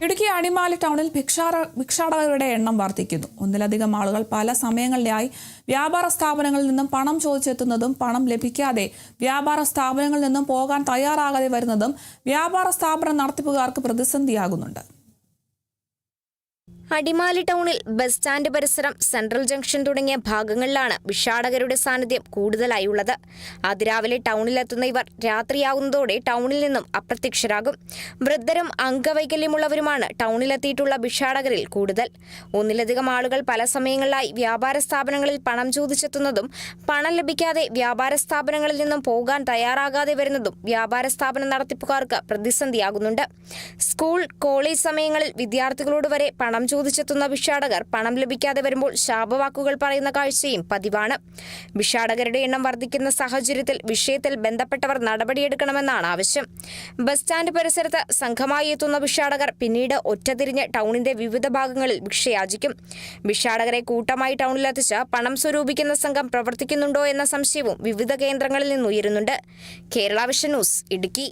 ഇടുക്കി അടിമാലി ടൗണിൽ ഭിക്ഷാടകരുടെ എണ്ണം വർദ്ധിക്കുന്നു. ഒന്നിലധികം ആളുകൾ പല സമയങ്ങളിലായി വ്യാപാര സ്ഥാപനങ്ങളിൽ നിന്നും പണം ചോദിച്ചെത്തുന്നതും പണം ലഭിക്കാതെ വ്യാപാര സ്ഥാപനങ്ങളിൽ നിന്നും പോകാൻ തയ്യാറാകാതെ വരുന്നതും വ്യാപാര സ്ഥാപന നടത്തിപ്പുകാർക്ക് പ്രതിസന്ധിയാകുന്നുണ്ട്. അടിമാലി ടൗണിൽ ബസ് സ്റ്റാൻഡ് പരിസരം, സെൻട്രൽ ജംഗ്ഷൻ തുടങ്ങിയ ഭാഗങ്ങളിലാണ് ഭിക്ഷാടകരുടെ സാന്നിധ്യം കൂടുതലായുള്ളത്. അതിരാവിലെ ടൗണിലെത്തുന്ന ഇവർ രാത്രിയാകുന്നതോടെ ടൗണിൽ നിന്നും അപ്രത്യക്ഷരാകും. വൃദ്ധരും അംഗവൈകല്യമുള്ളവരുമാണ് ടൗണിലെത്തിയിട്ടുള്ള ഭിക്ഷാടകരിൽ കൂടുതൽ. ഒന്നിലധികം ആളുകൾ പല സമയങ്ങളിലായി വ്യാപാര സ്ഥാപനങ്ങളിൽ പണം ചോദിച്ചെത്തുന്നതും പണം ലഭിക്കാതെ വ്യാപാര സ്ഥാപനങ്ങളിൽ നിന്നും പോകാൻ തയ്യാറാകാതെ വരുന്നതും വ്യാപാര സ്ഥാപന നടത്തിപ്പുകാർക്ക് പ്രതിസന്ധിയാകുന്നുണ്ട്. സ്കൂൾ, കോളേജ് സമയങ്ങളിൽ വിദ്യാർത്ഥികളോട് വരെ പണം ചോദിച്ചെത്തുന്ന ഭിക്ഷാടകർ പണം ലഭിക്കാതെ വരുമ്പോൾ ശാപവാക്കുകൾ പറയുന്ന കാഴ്ചയും പതിവാണ്. ഭിക്ഷാടകരുടെ എണ്ണം വർദ്ധിക്കുന്ന സാഹചര്യത്തിൽ വിഷയത്തിൽ ബന്ധപ്പെട്ടവർ നടപടിയെടുക്കണമെന്നാണ് ആവശ്യം. ബസ് സ്റ്റാൻഡ് പരിസരത്ത് സംഘമായി എത്തുന്ന ഭിക്ഷാടകർ പിന്നീട് ഒറ്റതിരിഞ്ഞ് ടൗണിന്റെ വിവിധ ഭാഗങ്ങളിൽ ഭിക്ഷയാചിക്കും. ഭിക്ഷാടകരെ കൂട്ടമായി ടൗണിലെത്തിച്ച് പണം സ്വരൂപിക്കുന്ന സംഘം പ്രവർത്തിക്കുന്നുണ്ടോ എന്ന സംശയവും വിവിധ കേന്ദ്രങ്ങളിൽ നിന്നുയരുന്നുണ്ട്. Kerala vision news, Idukki.